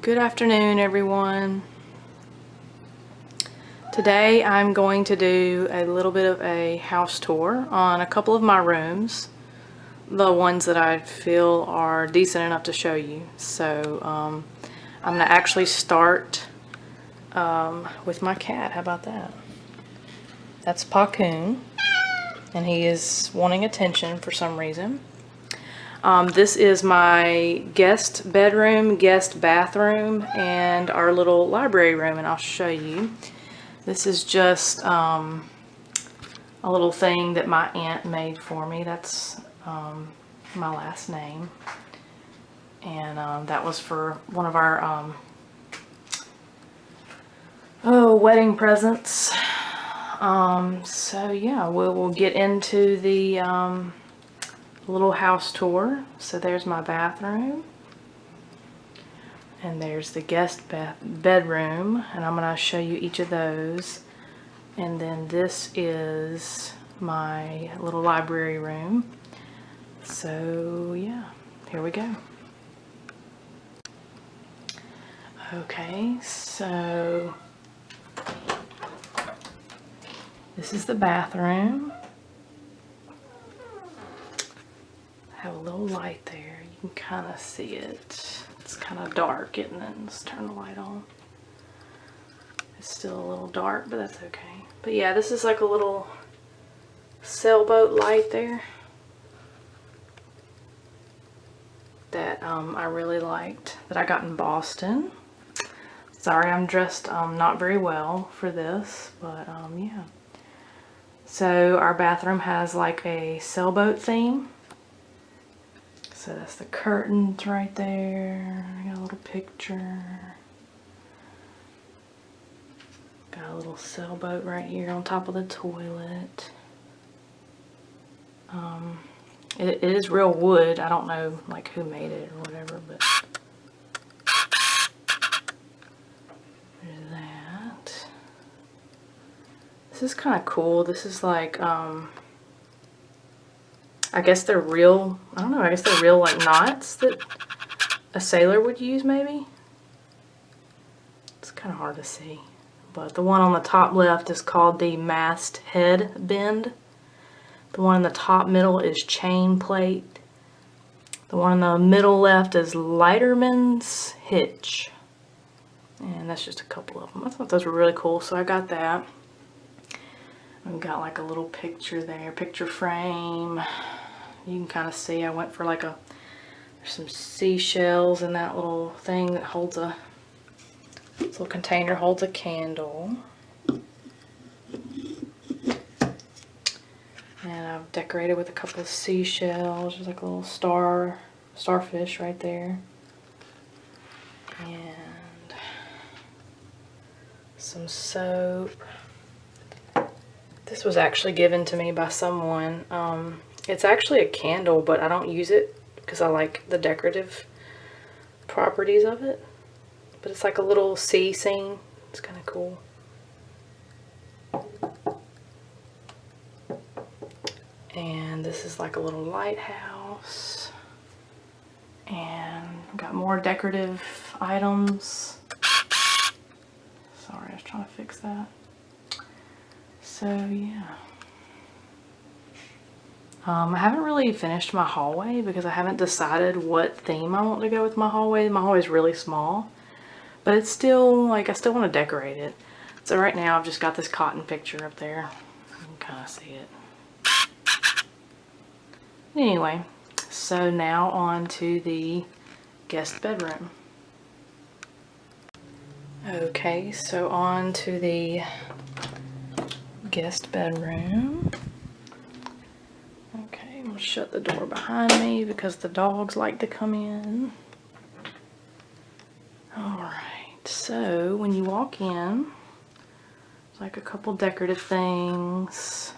Good afternoon, everyone. Today I'm going to do a little bit of a house tour on a couple of my rooms, the ones that I feel are decent enough to show you. So I'm going to actually start with my cat. How about that? That's Pacoon, and he is wanting attention for some reason. This is my guest bedroom, guest bathroom, and our little library room, and I'll show you. This is just a little thing that my aunt made for me. That's my last name, and that was for one of our wedding presents. So yeah, we'll get into the little house tour. So there's my bathroom, and there's the guest bedroom, and I'm going to show you each of those. And then this is my little library room. So yeah, here we go. Okay, so this is the bathroom. I have a little light there. You can kind of see it. It's kind of dark, isn't it? Let's turn the light on. It's still a little dark, but that's okay. But yeah, this is like a little sailboat light there that I really liked, that I got in Boston. Sorry, I'm dressed not very well for this, but yeah. So our bathroom has like a sailboat theme. So that's the curtains right there. I got a little picture. Got a little sailboat right here on top of the toilet. It is real wood. I don't know like who made it or whatever, but there's that. This is kind of cool. This is like I guess they're real, I don't know, I guess they're real like knots that a sailor would use maybe. It's kind of hard to see. But the one on the top left is called the masthead bend. The one in the top middle is chain plate. The one in the middle left is lighterman's hitch. And that's just a couple of them. I thought those were really cool, so I got that. We've got like a little picture there, picture frame. You can kind of see I went for like there's some seashells in that little thing that holds this little container holds a candle. And I've decorated with a couple of seashells. There's like a little starfish right there. And some soap. This was actually given to me by someone. It's actually a candle, but I don't use it because I like the decorative properties of it. But it's like a little sea scene. It's kind of cool. And this is like a little lighthouse. And got more decorative items. Sorry, I was trying to fix that. So yeah. I haven't really finished my hallway because I haven't decided what theme I want to go with my hallway. My hallway is really small, but it's still like I still want to decorate it. So right now I've just got this cotton picture up there. You can kind of see it. Anyway, so now on to the guest bedroom. Okay, so on to the guest bedroom. Okay, I'm gonna shut the door behind me because the dogs like to come in. Alright, so when you walk in, there's like a couple decorative things.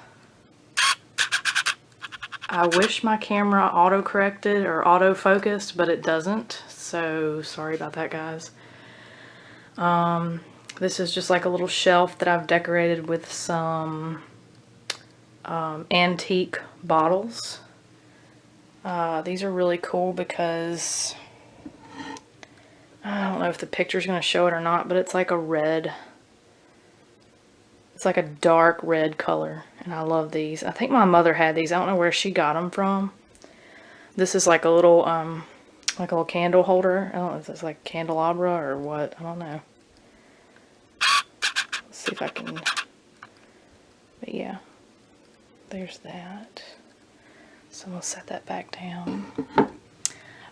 I wish my camera auto-corrected or auto-focused, but it doesn't, so sorry about that, guys. This is just like a little shelf that I've decorated with some antique bottles. These are really cool because I don't know if the picture's going to show it or not, but it's like a red. It's like a dark red color, and I love these. I think my mother had these. I don't know where she got them from. This is like a little candle holder. I don't know if it's like candelabra or what. I don't know. Let's see if I can. But yeah, there's that. So I'm gonna set that back down.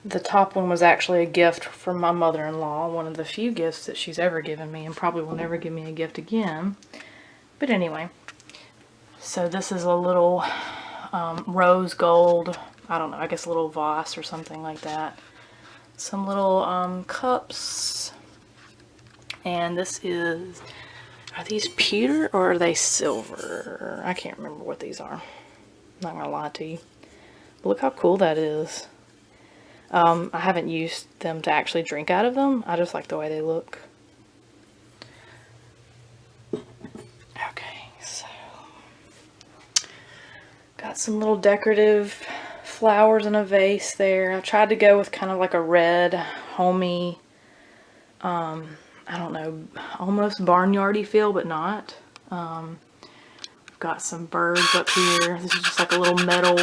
The top one was actually a gift from my mother-in-law, one of the few gifts that she's ever given me, and probably will never give me a gift again. But anyway, so this is a little rose gold, I don't know, I guess a little vase or something like that. Some little cups. And this is, are these pewter or are they silver? I can't remember what these are. I'm not gonna lie to you. But look how cool that is. I haven't used them to actually drink out of them. I just like the way they look. Okay, so got some little decorative flowers in a vase there. I tried to go with kind of like a red, homey, I don't know, almost barnyardy feel, but not. I've got some birds up here. This is just like a little metal,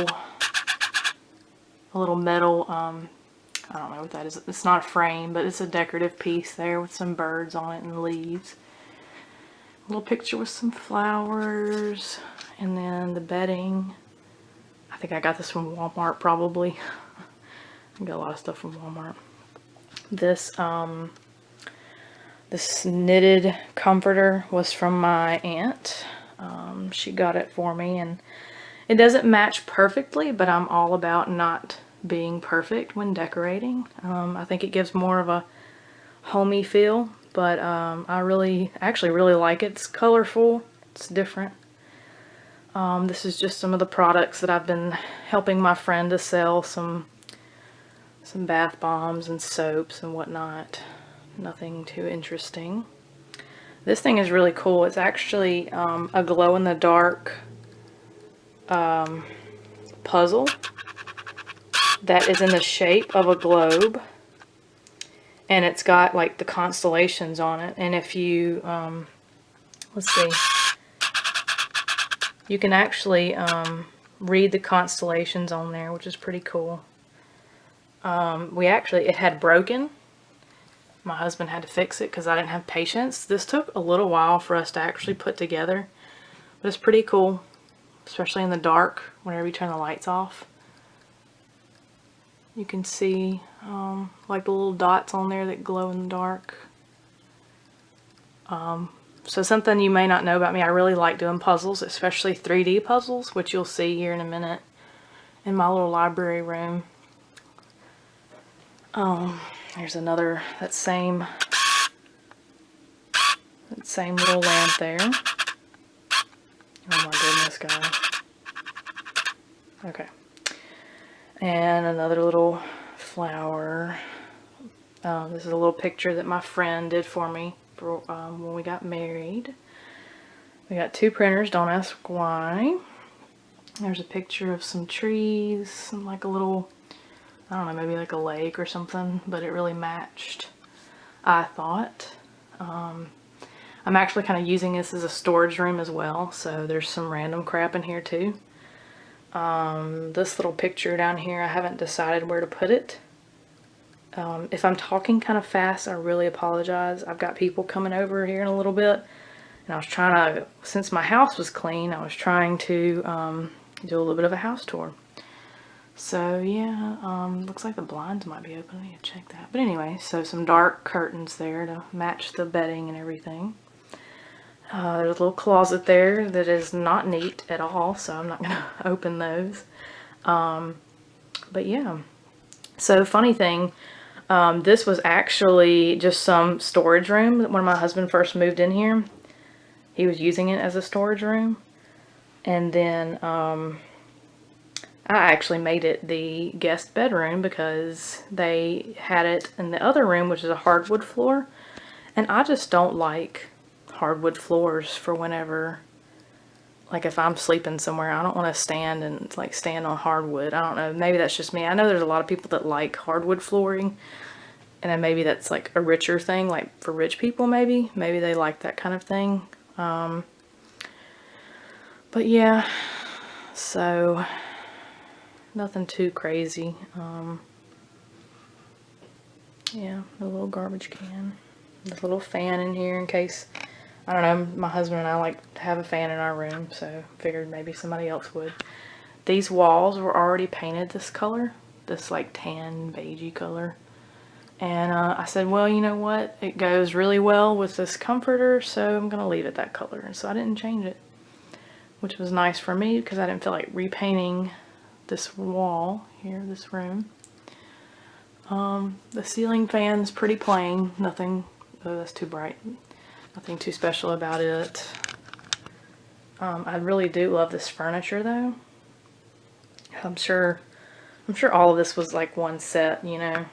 I don't know what that is. It's not a frame, but it's a decorative piece there with some birds on it and leaves. A little picture with some flowers, and then the bedding. I think I got this from Walmart probably. I got a lot of stuff from Walmart. This this knitted comforter was from my aunt. She got it for me, and it doesn't match perfectly, but I'm all about not being perfect when decorating. I think it gives more of a homey feel, but I actually really like it. It's colorful, it's different. This is just some of the products that I've been helping my friend to sell, some bath bombs and soaps and whatnot. Nothing too interesting. This thing is really cool. It's actually a glow-in-the-dark puzzle that is in the shape of a globe, and it's got like the constellations on it. And if you let's see, you can actually read the constellations on there, which is pretty cool. It had broken. My husband had to fix it because I didn't have patience. This took a little while for us to actually put together, but it's pretty cool, especially in the dark whenever you turn the lights off. You can see like the little dots on there that glow in the dark. So something you may not know about me, I really like doing puzzles, especially 3D puzzles, which you'll see here in a minute in my little library room. There's another, that same little lamp there. Oh my goodness, guys. Okay. And another little flower. This is a little picture that my friend did for me for when we got married. We got 2 printers, don't ask why. There's a picture of some trees and like a little, I don't know, maybe like a lake or something, but it really matched, I thought. I'm actually kind of using this as a storage room as well, so there's some random crap in here too. This little picture down here, I haven't decided where to put it. If I'm talking kind of fast, I really apologize. I've got people coming over here in a little bit, and I was trying to, since my house was clean, I was trying to do a little bit of a house tour. So yeah, looks like the blinds might be open. I need to check that. But anyway, so some dark curtains there to match the bedding and everything. There's a little closet there that is not neat at all, so I'm not going to open those. But yeah, so funny thing, this was actually just some storage room. When my husband first moved in here, he was using it as a storage room. And then I actually made it the guest bedroom because they had it in the other room, which is a hardwood floor. And I just don't like hardwood floors for whenever, like if I'm sleeping somewhere, I don't want to stand on hardwood. I don't know, maybe that's just me. I know there's a lot of people that like hardwood flooring, And then maybe that's like a richer thing, like for rich people maybe. Maybe they like that kind of thing. But yeah, so nothing too crazy. Yeah, a little garbage can. This little fan in here in case, I don't know, my husband and I like to have a fan in our room, so figured maybe somebody else would. These walls were already painted this color, this like tan beigey color. And I said, well, you know what? It goes really well with this comforter, so I'm going to leave it that color. And so I didn't change it, which was nice for me because I didn't feel like repainting this wall here, this room. The ceiling fan's pretty plain. Nothing, oh, that's too bright. Nothing too special about it. I really do love this furniture though. I'm sure all of this was like one set, you know.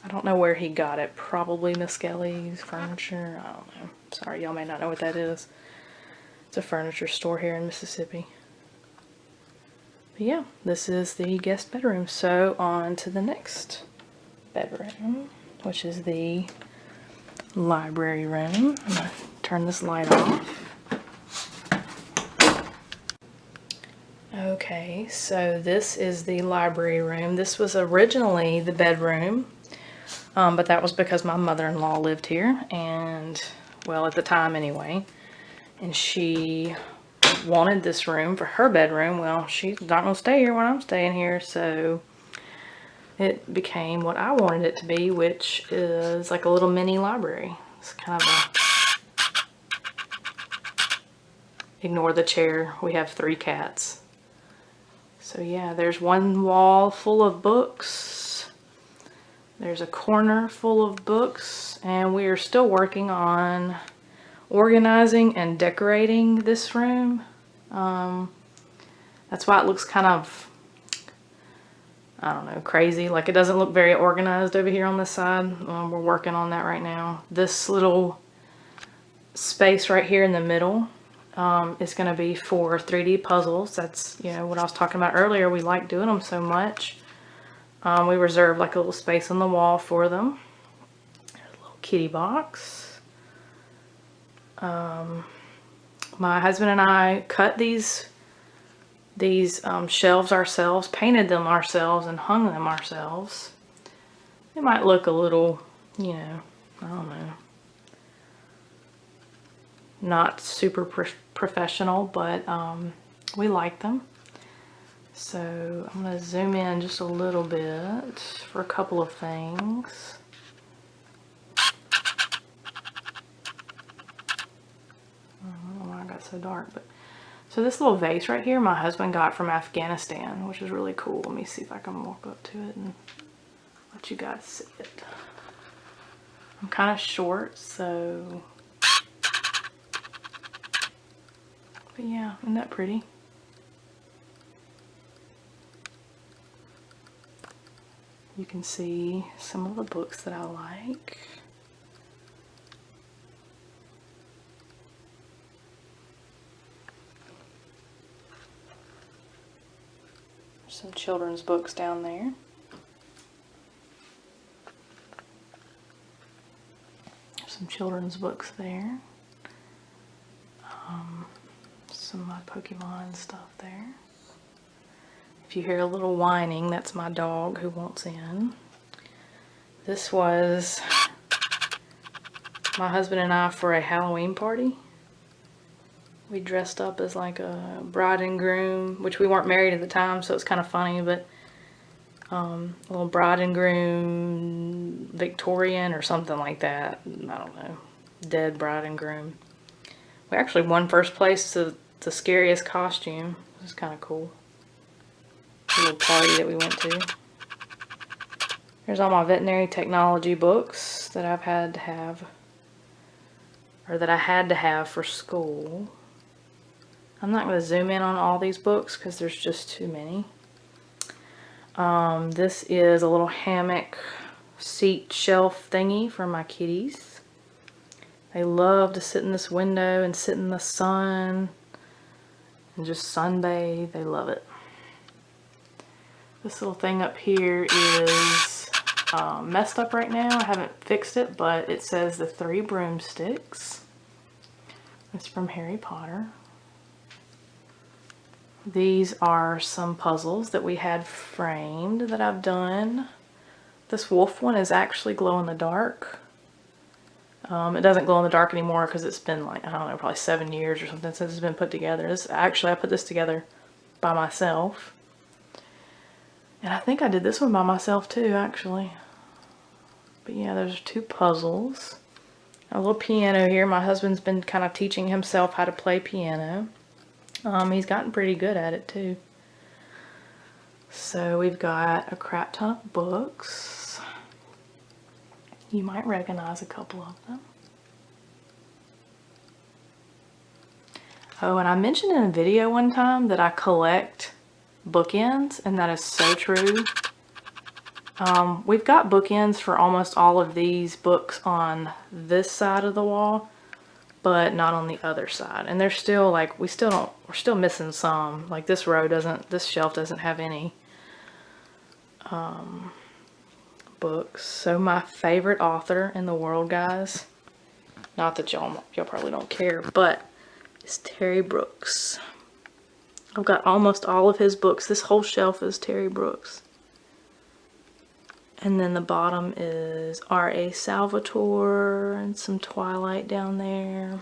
I don't know where he got it. Probably Miskelly's Furniture. I don't know. Sorry, y'all may not know what that is. It's a furniture store here in Mississippi. But yeah, this is the guest bedroom. So on to the next bedroom, which is the library room. I'm going to turn this light off. Okay, so this is the library room. This was originally the bedroom, but that was because my mother-in-law lived here, and, well, at the time anyway, and she wanted this room for her bedroom. Well, she's not going to stay here when I'm staying here, so it became what I wanted it to be, which is like a little mini library. It's kind of a... Ignore the chair. We have 3 cats. So yeah, there's one wall full of books. There's a corner full of books, and we are still working on organizing and decorating this room. That's why it looks kind of, I don't know, crazy. Like it doesn't look very organized over here on this side. We're working on that right now. This little space right here in the middle is going to be for 3D puzzles. That's, you know, what I was talking about earlier. We like doing them so much. We reserve like a little space on the wall for them. There's a little kitty box. My husband and I cut these shelves ourselves, painted them ourselves, and hung them ourselves. They might look a little, you know, I don't know, not super professional, but we like them. So I'm going to zoom in just a little bit for a couple of things. I don't know why I got so dark, but so this little vase right here my husband got from Afghanistan, which is really cool. Let me see if I can walk up to it and let you guys see it. I'm kind of short, so... But yeah, isn't that pretty? You can see some of the books that I like. There's some children's books down there. There's some children's books there. Some of my Pokemon stuff there. If you hear a little whining, that's my dog who wants in. This was my husband and I for a Halloween party. We dressed up as like a bride and groom, which we weren't married at the time, so it's kind of funny, but a little bride and groom Victorian or something like that. I don't know. Dead bride and groom. We actually won first place to the scariest costume. It was kind of cool. A little party that we went to. There's all my veterinary technology books that I've had to have, or that I had to have for school. I'm not going to zoom in on all these books because there's just too many. This is a little hammock seat shelf thingy for my kitties. They love to sit in this window and sit in the sun and just sunbathe. They love it. This little thing up here is messed up right now. I haven't fixed it, but it says the 3 broomsticks. It's from Harry Potter. These are some puzzles that we had framed that I've done. This wolf one is actually glow in the dark. It doesn't glow in the dark anymore because it's been like, I don't know, probably 7 years or something since it's been put together. Actually, I put this together by myself. And I think I did this one by myself too, actually. But yeah, there's 2 puzzles. A little piano here. My husband's been kind of teaching himself how to play piano. He's gotten pretty good at it too. So we've got a crap ton of books. You might recognize a couple of them. Oh, and I mentioned in a video one time that I collect bookends, and that is so true. We've got bookends for almost all of these books on this side of the wall, but not on the other side. And they're still like, we're still missing some. Like this shelf doesn't have any books. So my favorite author in the world, guys, not that y'all probably don't care, but it's Terry Brooks. I've got almost all of his books. This whole shelf is Terry Brooks. And then the bottom is R.A. Salvatore and some Twilight down there.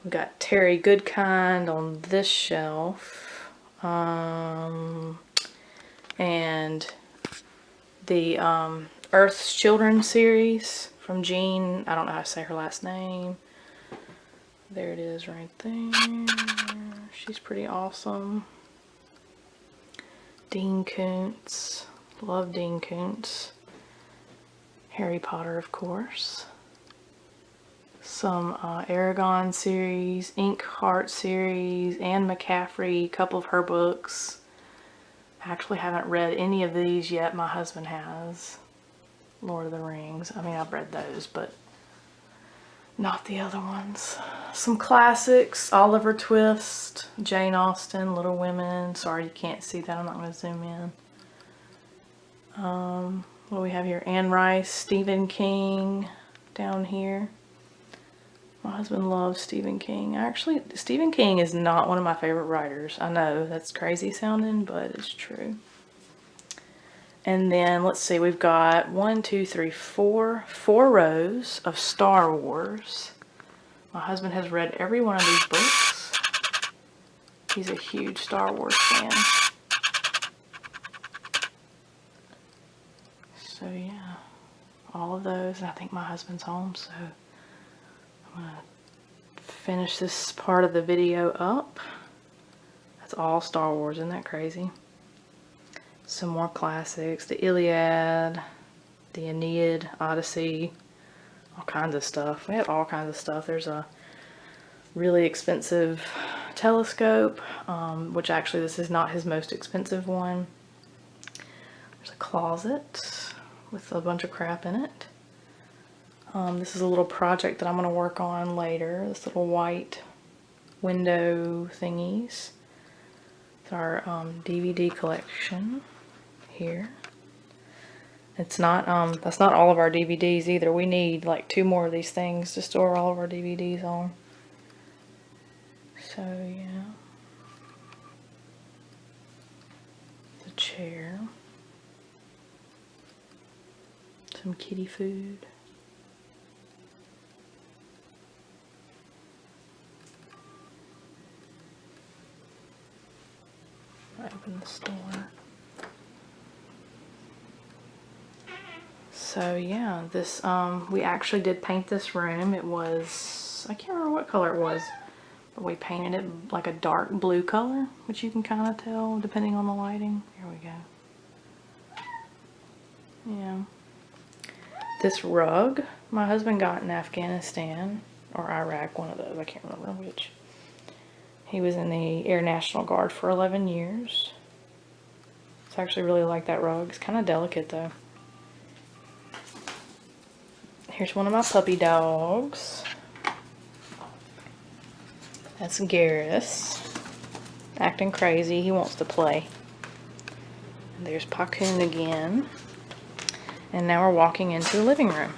We've got Terry Goodkind on this shelf. And the Earth's Children series from Jean. I don't know how to say her last name. There it is right there. She's pretty awesome. Dean Koontz. Love Dean Koontz. Harry Potter, of course. Some Aragon series, Ink Heart series, Anne McCaffrey, a couple of her books. I actually haven't read any of these yet. My husband has. Lord of the Rings. I mean, I've read those, but not the other ones. Some classics, Oliver Twist, Jane Austen, Little Women. Sorry you can't see that, I'm not going to zoom in. What do we have here? Anne Rice, Stephen King down here. My husband loves Stephen King. Actually, Stephen King is not one of my favorite writers. I know that's crazy sounding, but it's true. And then let's see, we've got 4 rows of Star Wars. My husband has read every one of these books. He's a huge Star Wars fan. So yeah, all of those. I think my husband's home, so I'm gonna finish this part of the video up. That's all Star Wars, isn't that crazy? Some more classics, the Iliad, the Aeneid, Odyssey, all kinds of stuff. We have all kinds of stuff. There's a really expensive telescope, which actually this is not his most expensive one. There's a closet with a bunch of crap in it. This is a little project that I'm going to work on later. This little white window thingies. It's our DVD collection here. It's not, that's not all of our DVDs either. We need like 2 more of these things to store all of our DVDs on. So yeah. The chair. Some kitty food. Open the store. So yeah, this we actually did paint this room. It was, I can't remember what color it was, but we painted it like a dark blue color, which you can kind of tell depending on the lighting. Here we go. Yeah. This rug my husband got in Afghanistan or Iraq, one of those, I can't remember which. He was in the Air National Guard for 11 years. I actually really like that rug. It's kind of delicate though. Here's one of my puppy dogs. That's Garrus. Acting crazy. He wants to play. There's Pacoon again. And now we're walking into the living room.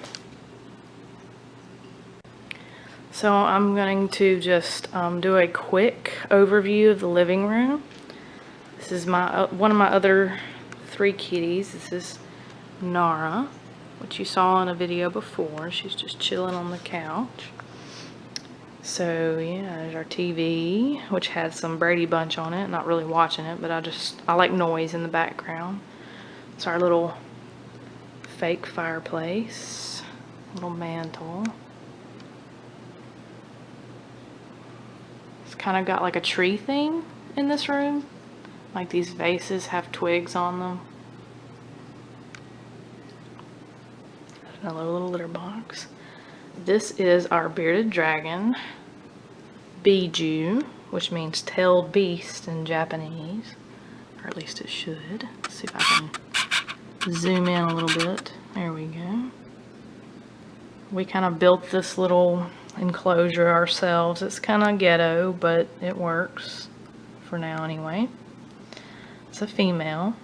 So I'm going to just do a quick overview of the living room. This is my one of my other 3 kitties. This is Nara, which you saw in a video before. She's just chilling on the couch. So yeah, there's our TV, which has some Brady Bunch on it. Not really watching it, but I like noise in the background. It's our little fake fireplace, little mantle. It's kind of got like a tree theme in this room. Like these vases have twigs on them. Another little litter box. This is our bearded dragon, Biju, which means tailed beast in Japanese, or at least it should. Let's see if I can zoom in a little bit. There we go. We kind of built this little enclosure ourselves. It's kind of ghetto, but it works for now anyway. It's a female.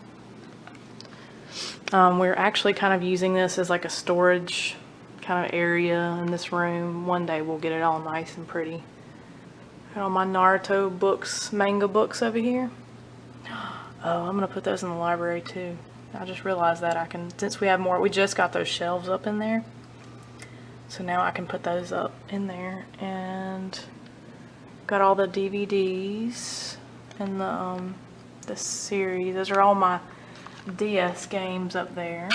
We're actually kind of using this as like a storage kind of area in this room. One day we'll get it all nice and pretty. Got all my Naruto books, manga books over here. Oh, I'm gonna put those in the library too. I just realized that I can, since we have more, we just got those shelves up in there. So now I can put those up in there, and got all the DVDs and the series. Those are all my DS games up there.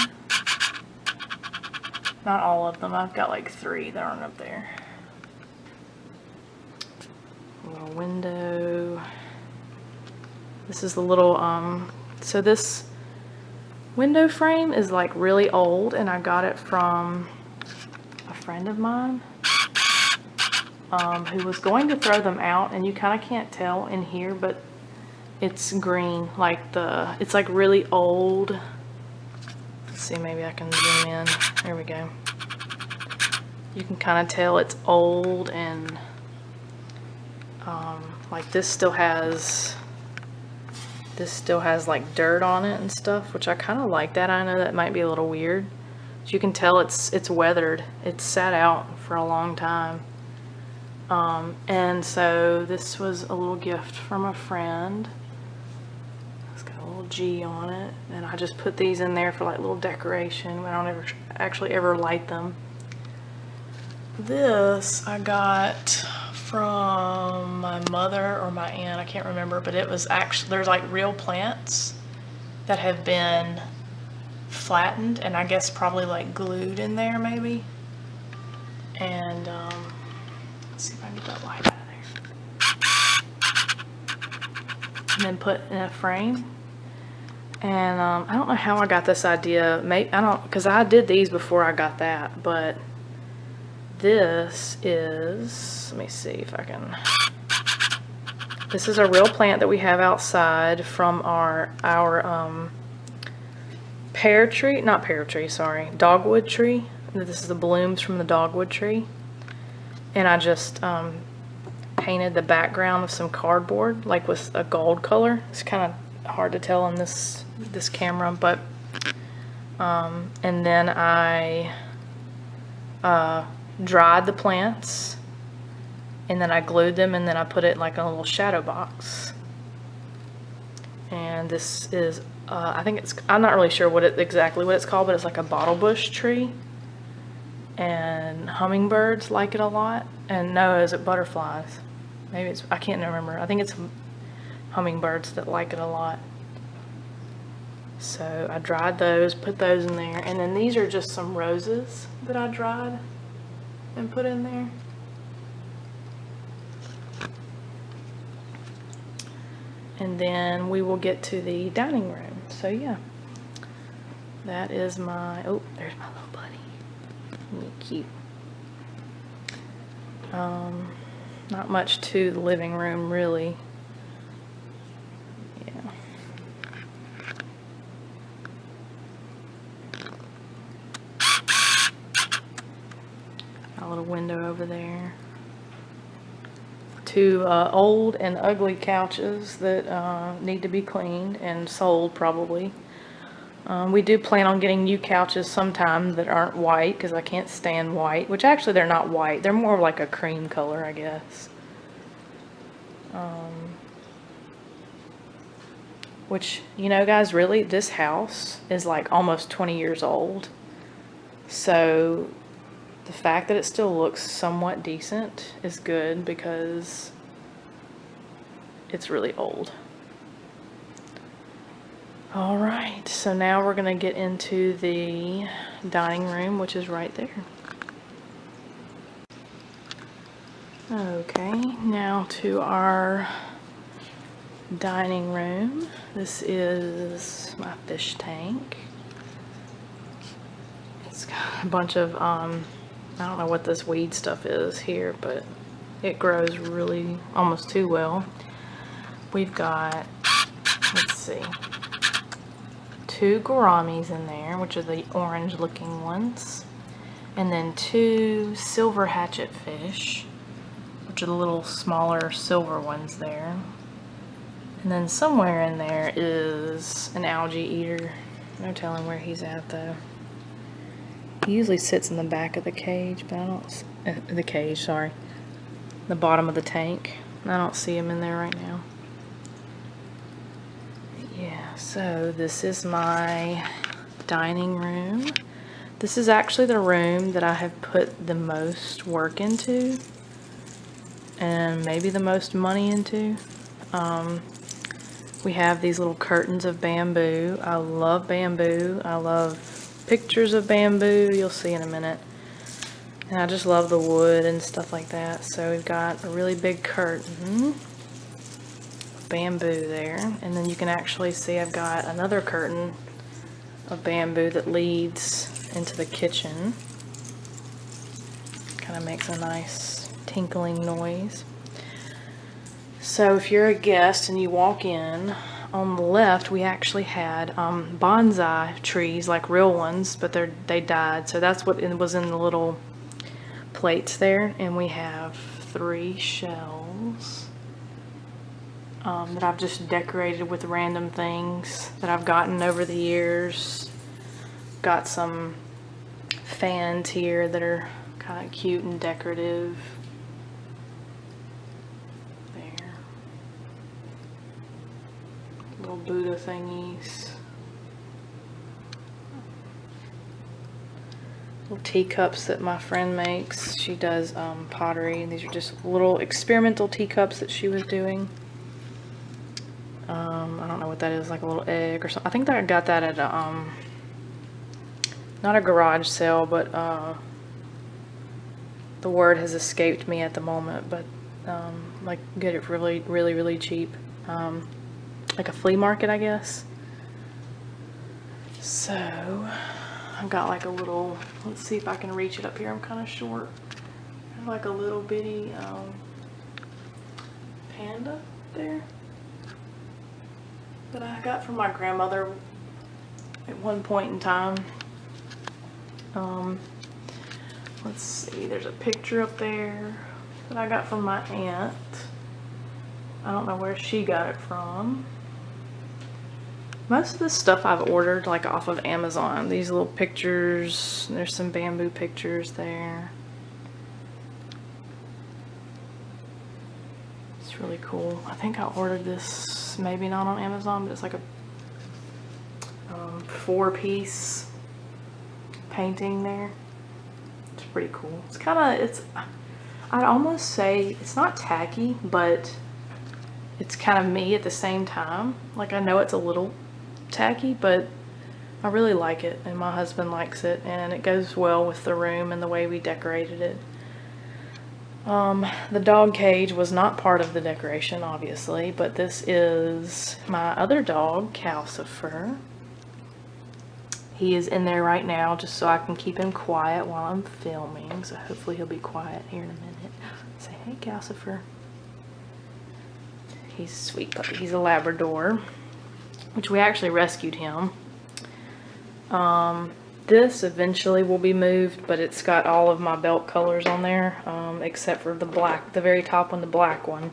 Not all of them. I've got like 3 that aren't up there. A little window. This is the little so this window frame is like really old, and I got it from a friend of mine who was going to throw them out, and you kind of can't tell in here, but it's green, like it's like really old. Let's see, maybe I can zoom in. There we go. You can kind of tell it's old, and like this still has like dirt on it and stuff, which I kind of like that. I know that might be a little weird. But you can tell it's weathered. It's sat out for a long time. And so this was a little gift from a friend. It's got a little G on it, and I just put these in there for like little decoration. I don't actually ever light them. This I got from my mother or my aunt, I can't remember, but it was actually, there's like real plants that have been flattened and I guess probably like glued in there maybe. And let's see if I can get that light out of there. And then put in a frame. And I don't know how I got this idea. Maybe I don't, because I did these before I got that, but this is, let me see if I can, this is a real plant that we have outside from our pear tree, not pear tree, sorry, dogwood tree. This is the blooms from the dogwood tree. And I just painted the background with some cardboard, like with a gold color. It's kind of hard to tell on this camera, but and then I dried the plants, and then I glued them, and then I put it like in a little shadow box. And this is I think it's, I'm not really sure exactly what it's called, but it's like a bottle bush tree, and hummingbirds like it a lot. And no, is it butterflies? Maybe it's, I can't remember. I think it's hummingbirds that like it a lot. So I dried those, put those in there, and then these are just some roses that I dried and put in there. And then we will get to the dining room. So yeah, that is my, oh, there's my little buddy. Really cute. Not much to the living room really. Yeah. A little window over there. 2 old and ugly couches that need to be cleaned and sold probably. We do plan on getting new couches sometime that aren't white, because I can't stand white, which actually they're not white. They're more like a cream color, I guess. Which, you know, guys, really, this house is like almost 20 years old. So the fact that it still looks somewhat decent is good, because it's really old. All right, so now we're gonna get into the dining room, which is right there. Okay, now to our dining room. This is my fish tank. It's got a bunch of, I don't know what this weed stuff is here, but it grows really almost too well. We've got, let's see, 2 gouramis in there, which are the orange looking ones, and then 2 silver hatchet fish, which are the little smaller silver ones there. And then somewhere in there is an algae eater. No telling where he's at though. He usually sits in the back of the cage, but I don't, the cage, sorry. The bottom of the tank. I don't see him in there right now. Yeah, so this is my dining room. This is actually the room that I have put the most work into, and maybe the most money into. We have these little curtains of bamboo. I love bamboo. I love pictures of bamboo. You'll see in a minute. And I just love the wood and stuff like that. So we've got a really big curtain of bamboo there. And then you can actually see I've got another curtain of bamboo that leads into the kitchen. Kind of makes a nice tinkling noise. So if you're a guest and you walk in, on the left we actually had bonsai trees, like real ones, but they died. So that's what it was in the little plates there. And we have 3 shelves that I've just decorated with random things that I've gotten over the years. Got some fans here that are kind of cute and decorative. Little Buddha thingies. Little teacups that my friend makes. She does pottery. These are just little experimental teacups that she was doing. I don't know what that is, like a little egg or something. I think that I got that at a, not a garage sale, but the word has escaped me at the moment, but like get it really cheap. Like a flea market, I guess. So I've got like a little, let's see if I can reach it up here. I'm kind of short. I have like a little bitty panda there that I got from my grandmother at one point in time. Let's see, there's a picture up there that I got from my aunt. I don't know where she got it from. Most of this stuff I've ordered like off of Amazon. These little pictures, there's some bamboo pictures there. It's really cool. I think I ordered this, maybe not on Amazon, but it's like a 4-piece painting there. It's pretty cool. It's kind of, I'd almost say it's not tacky, but it's kind of me at the same time. Like, I know it's a little tacky, but I really like it, and my husband likes it, and it goes well with the room and the way we decorated it. The dog cage was not part of the decoration, obviously, but this is my other dog, Calcifer. He is in there right now just so I can keep him quiet while I'm filming, so hopefully he'll be quiet here in a minute. Say, hey, Calcifer. He's a sweet puppy. He's a Labrador, which we actually rescued him. This eventually will be moved, but it's got all of my belt colors on there, except for the black, the very top one, the black one.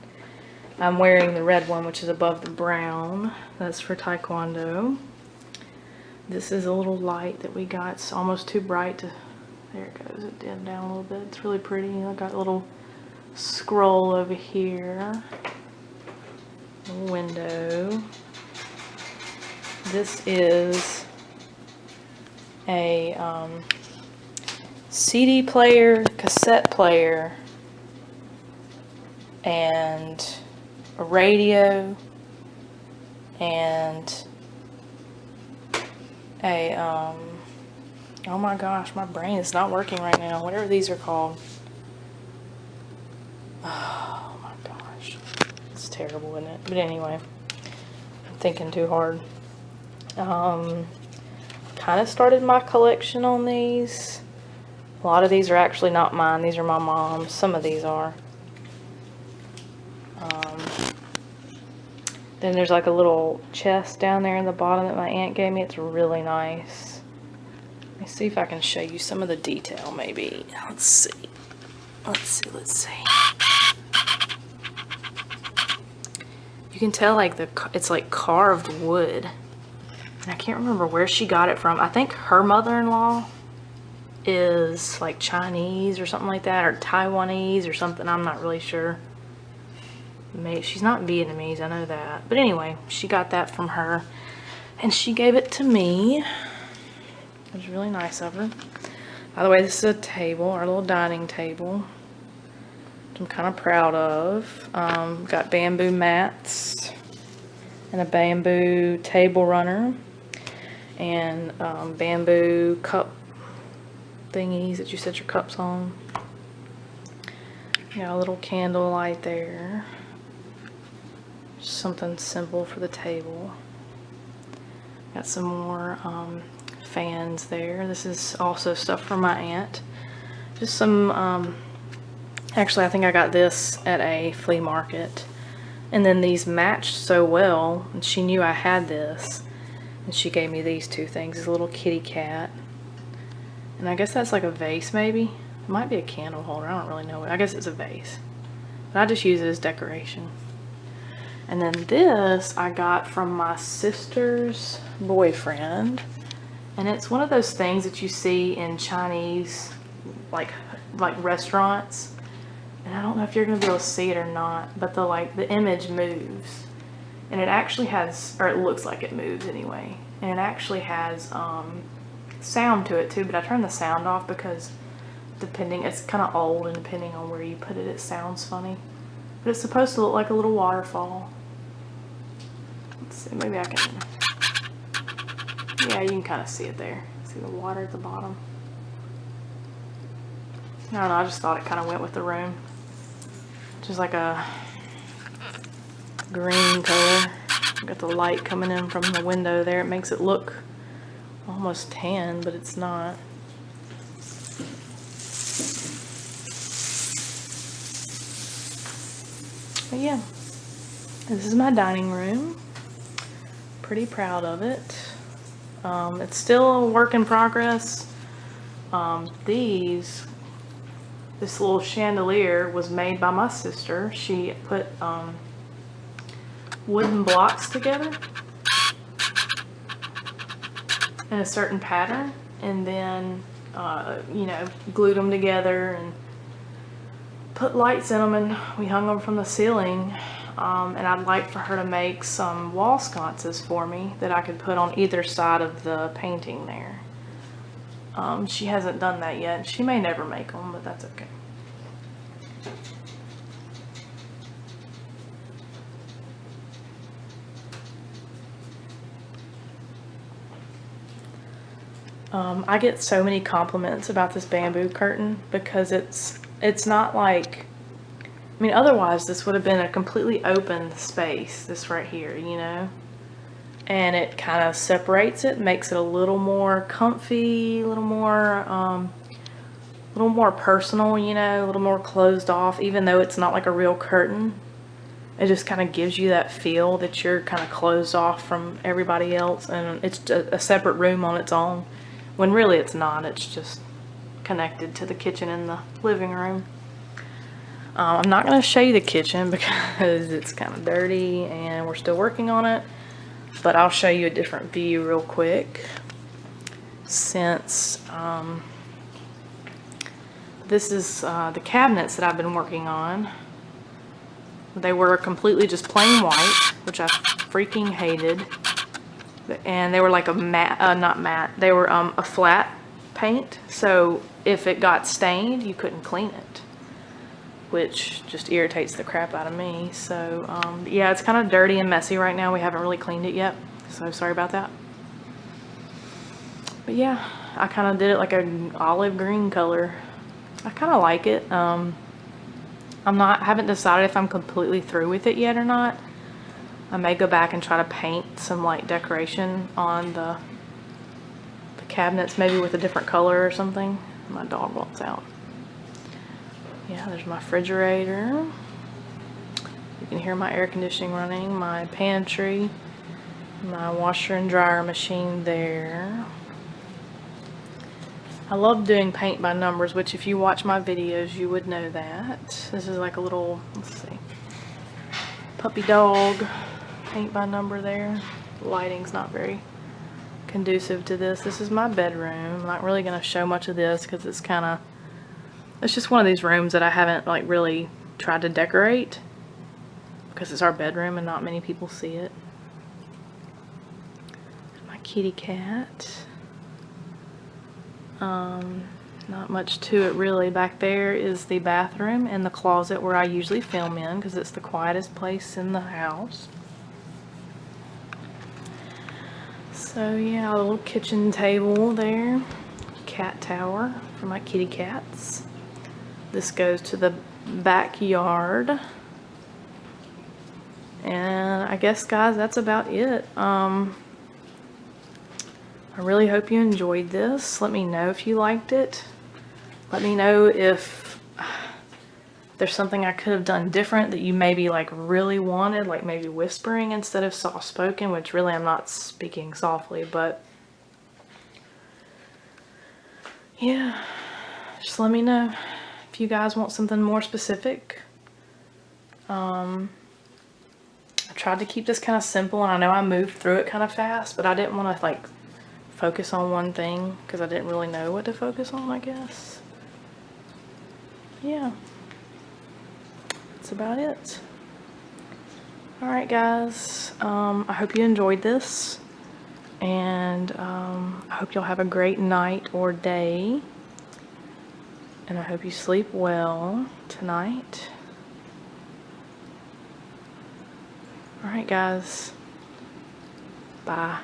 I'm wearing the red one, which is above the brown. That's for Taekwondo. This is a little light that we got. It's almost too bright to, there it goes, it dimmed down a little bit. It's really pretty. I got a little scroll over here. A window. This is a CD player, cassette player, and a radio, and a oh my gosh, my brain is not working right now. Whatever these are called. Oh my gosh, it's terrible, isn't it? But anyway, I'm thinking too hard. Kind of started my collection on these. A lot of these are actually not mine. These are my mom's. Some of these are. Then there's like a little chest down there in the bottom that my aunt gave me. It's really nice. Let me see if I can show you some of the detail maybe. Let's see. Let's see. You can tell like it's like carved wood. And I can't remember where she got it from. I think her mother-in-law is like Chinese or something like that, or Taiwanese or something. I'm not really sure. Maybe she's not Vietnamese, I know that. But anyway, she got that from her, and she gave it to me. It was really nice of her. By the way, this is a table, our little dining table, which I'm kind of proud of. Got bamboo mats and a bamboo table runner, and bamboo cup thingies that you set your cups on. Got a little candle light there. Just something simple for the table. Got some more fans there. This is also stuff from my aunt. Just some, actually I think I got this at a flea market. And then these matched so well, and she knew I had this. And she gave me these two things. This little kitty cat. And I guess that's like a vase maybe. It might be a candle holder, I don't really know. I guess it's a vase. But I just use it as decoration. And then this I got from my sister's boyfriend. And it's one of those things that you see in Chinese like restaurants. And I don't know if you're gonna be able to see it or not, but the image moves. And it actually has, or it looks like it moves anyway. And it actually has sound to it too, but I turned the sound off because it's kind of old, and depending on where you put it, it sounds funny. But it's supposed to look like a little waterfall. Let's see, maybe I can, yeah, you can kind of see it there. See the water at the bottom? I don't know, I just thought it kind of went with the room. Just like a green color. Got the light coming in from the window there. It makes it look almost tan, but it's not. But yeah, this is my dining room. Pretty proud of it. It's still a work in progress. This little chandelier was made by my sister. She put wooden blocks together in a certain pattern, and then you know, glued them together and put lights in them, and we hung them from the ceiling. And I'd like for her to make some wall sconces for me that I could put on either side of the painting there. She hasn't done that yet. She may never make them, but that's okay. I get so many compliments about this bamboo curtain because it's not like, I mean, otherwise this would have been a completely open space, this right here, you know? And it kind of separates it, makes it a little more comfy, a little more personal, you know, a little more closed off, even though it's not like a real curtain. It just kind of gives you that feel that you're kind of closed off from everybody else, and it's a separate room on its own, when really it's not. It's just connected to the kitchen and the living room. I'm not going to show you the kitchen because it's kind of dirty and we're still working on it, but I'll show you a different view real quick. since this is the cabinets that I've been working on. They were completely just plain white, which I freaking hated. And they were like a matte, not matte, they were a flat paint. So if it got stained, you couldn't clean it, which just irritates the crap out of me. So yeah, it's kind of dirty and messy right now. We haven't really cleaned it yet, so sorry about that. But yeah, I kind of did it like an olive green color. I kind of like it. I haven't decided if I'm completely through with it yet or not. I may go back and try to paint some light decoration on the cabinets, maybe with a different color or something. My dog wants out. Yeah, there's my refrigerator. You can hear my air conditioning running, my pantry, my washer and dryer machine there. I love doing paint by numbers, which if you watch my videos, you would know that. This is like a little, let's see, puppy dog paint by number there. Lighting's not very conducive to this. This is my bedroom. I'm not really going to show much of this because it's just one of these rooms that I haven't like really tried to decorate because it's our bedroom and not many people see it. My kitty cat. Not much to it really. Back there is the bathroom and the closet where I usually film in because it's the quietest place in the house. So yeah, a little kitchen table there. Cat tower for my kitty cats. This goes to the backyard. And I guess, guys, that's about it. I really hope you enjoyed this. Let me know if you liked it. Let me know if there's something I could have done different that you maybe like really wanted, like maybe whispering instead of soft spoken, which really I'm not speaking softly, but yeah, just let me know if you guys want something more specific. I tried to keep this kind of simple, and I know I moved through it kind of fast, but I didn't want to like focus on one thing because I didn't really know what to focus on, I guess. Yeah, that's about it. Alright guys, I hope you enjoyed this, and I hope y'all have a great night or day, and I hope you sleep well tonight. Alright guys, bye.